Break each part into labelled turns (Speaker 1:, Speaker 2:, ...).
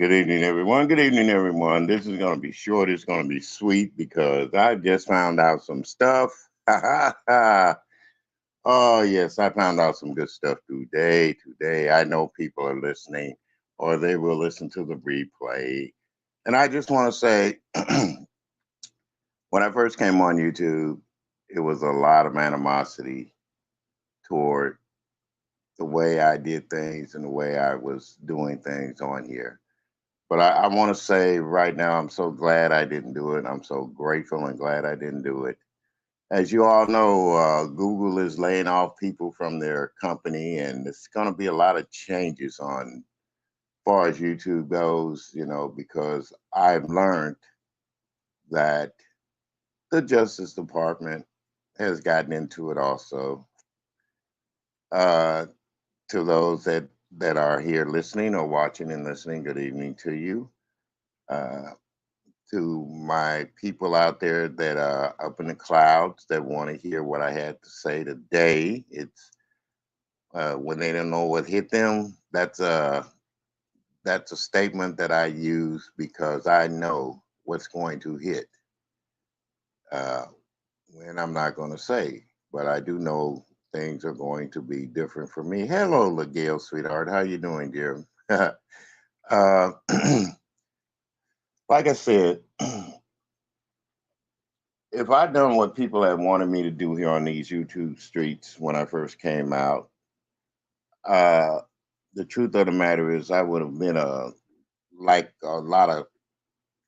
Speaker 1: Good evening, everyone. Good evening, everyone. This is going to be short. It's going to be sweet because I just found out some stuff. Ha ha ha. Oh, yes, I found out some good stuff today. Today, I know people are listening or they will listen to the replay. And I just want to say, when I first came on YouTube, it was a lot of animosity toward the way I did things and the way I was doing things on here. But I want to say right now, I'm so glad I didn't do it. I'm so grateful and glad I didn't do it. As you all know, Google is laying off people from their company, and it's going to be a lot of changes on far as YouTube goes, because I've learned that the Justice Department has gotten into it also. Uh, to those that are here listening or watching and listening, good evening to you. Uh, to my people out there that are up in the clouds that want to hear what I had to say today. It's when they don't know what hit them. That's a statement that I use because I know what's going to hit. Uh, when I'm not going to say, but I do know things are going to be different for me. Hello, LaGail, sweetheart. How you doing, dear? uh, like I said, if I'd done what people had wanted me to do here on these YouTube streets when I first came out, uh, the truth of the matter is I would have been like a lot of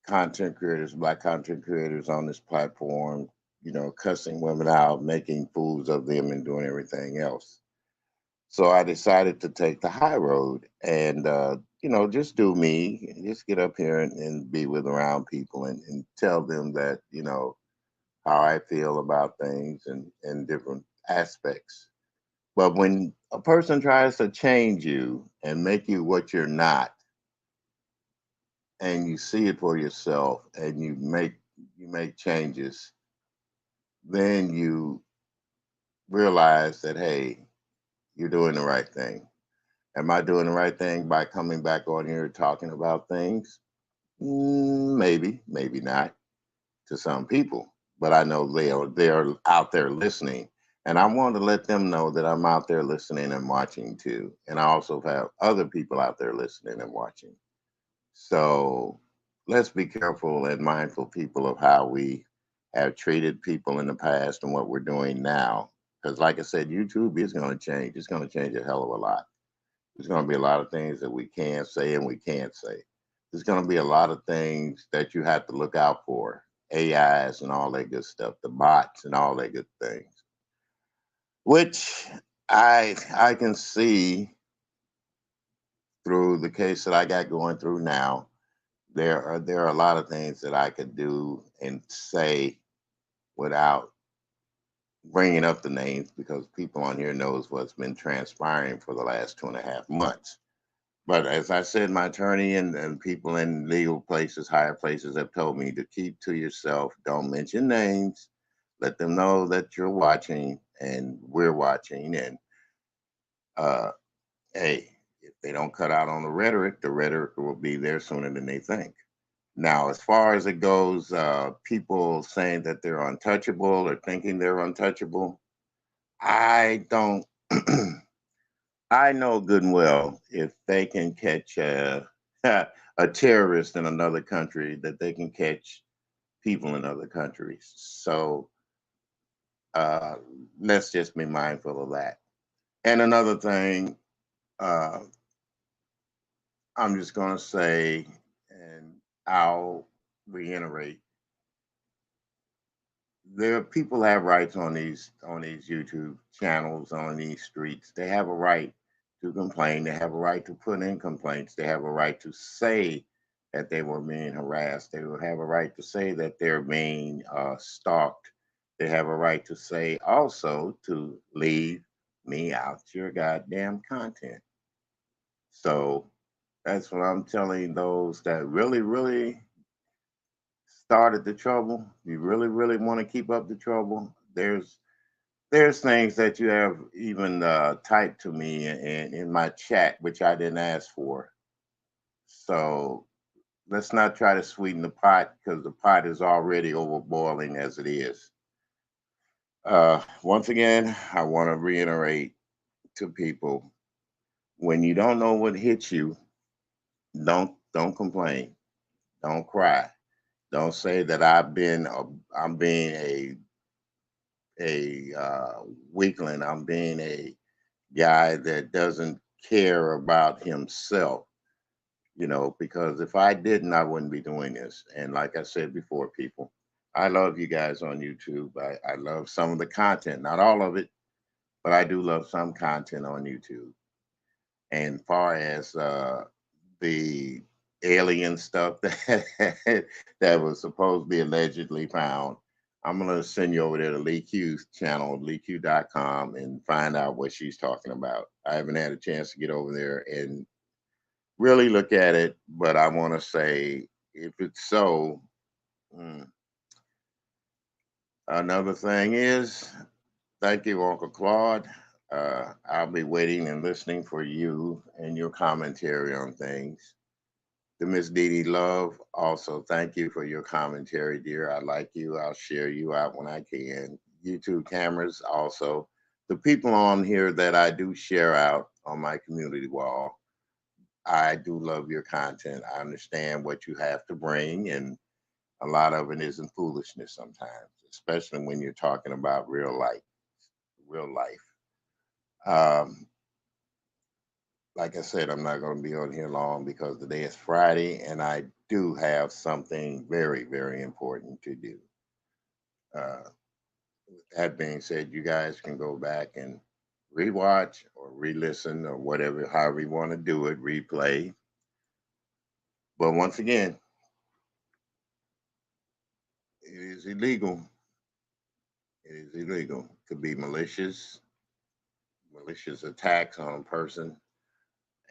Speaker 1: content creators, black content creators on this platform, cussing women out, making fools of them, and doing everything else. So I decided to take the high road and, just do me, just get up here and be with around people and tell them that, how I feel about things and different aspects. But when a person tries to change you and make you what you're not, and you see it for yourself and you make changes, then you realize that hey, you're doing the right thing. Am I doing the right thing by coming back on here talking about things? Maybe, maybe not to some people, but I know they're out there listening, and I want to let them know that I'm out there listening and watching too. And I also have other people out there listening and watching. So let's be careful and mindful, people, of how we have treated people in the past and what we're doing now. Because, like I said, YouTube is going to change. It's going to change a hell of a lot. There's going to be a lot of things that we can say and we can't say. There's going to be a lot of things that you have to look out for, AIs and all that good stuff, the bots and all that good things, which I can see through the case that I got going through now. There are a lot of things that I could do and say without bringing up the names because people on here knows what's been transpiring for the last 2.5 months. But as I said, my attorney and people in legal places, higher places, have told me to keep to yourself. Don't mention names. Let them know that you're watching and we're watching. And Uh, hey, if they don't cut out on the rhetoric will be there sooner than they think. Now, as far as it goes, people saying that they're untouchable or thinking they're untouchable, I don't. I know good and well if they can catch a terrorist in another country, that they can catch people in other countries. So uh, let's just be mindful of that. And another thing, uh, I'm just going to say, and I'll reiterate, there people have rights on these YouTube channels, on these streets. They have a right to complain. They have a right to put in complaints. They have a right to say that they were being harassed. They will have a right to say that they're being stalked. They have a right to say also to leave me out your goddamn content. So that's what I'm telling those that really, really started the trouble. You really, really want to keep up the trouble. There's things that you have even typed to me in my chat, which I didn't ask for. So let's not try to sweeten the pot because the pot is already overboiling as it is. Once again, I want to reiterate to people: when you don't know what hits you, don't complain, don't cry, don't say that I'm being a weakling, I'm being a guy that doesn't care about himself, because if I didn't, I wouldn't be doing this. And like I said before, people, I love you guys on YouTube. I love some of the content, not all of it, but I do love some content on YouTube. And far as the alien stuff that was supposed to be allegedly found, I'm going to send you over there to Lee Q's channel, leeq.com, and find out what she's talking about. I haven't had a chance to get over there and really look at it, but I want to say if it's so, mm, another thing is, thank you, Uncle Claude. I'll be waiting and listening for you and your commentary on things. To Miss Dee Dee Love, also thank you for your commentary, dear. I like you. I'll share you out when I can. YouTube cameras, also. The people on here that I do share out on my community wall, I do love your content. I understand what you have to bring, and a lot of it isn't foolishness sometimes, especially when you're talking about real life. Real life. Um, like I said, I'm not going to be on here long because today is Friday and I do have something very, very important to do. Uh, with that being said, you guys can go back and rewatch or re-listen or whatever, however you want to do it, replay. But once again, it is illegal. It is illegal to be malicious attacks on a person,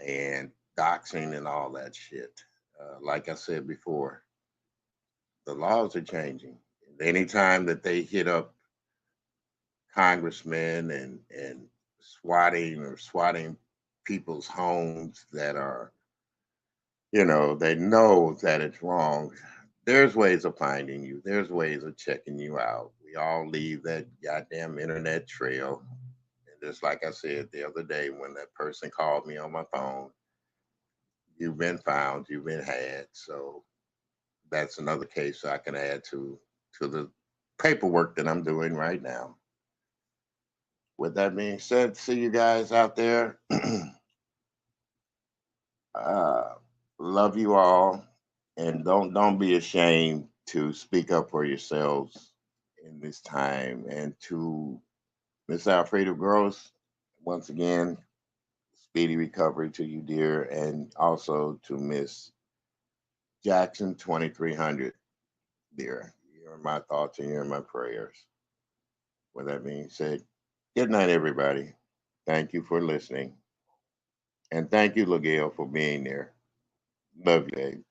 Speaker 1: and doxing and all that shit. Like I said before, the laws are changing. Anytime that they hit up congressmen and swatting people's homes that are, they know that it's wrong, there's ways of finding you. There's ways of checking you out. We all leave that goddamn internet trail. And just like I said the other day when that person called me on my phone, you've been found, you've been had. So that's another case I can add to the paperwork that I'm doing right now. With that being said, see you guys out there. uh, love you all, and don't be ashamed to speak up for yourselves in this time. And to Miss Alfredo Gross, once again, speedy recovery to you, dear, and also to Miss Jackson 2300, dear. You're in my thoughts and you're in my prayers. With that being said, good night, everybody. Thank you for listening. And thank you, Ligale, for being there. Love you, babe.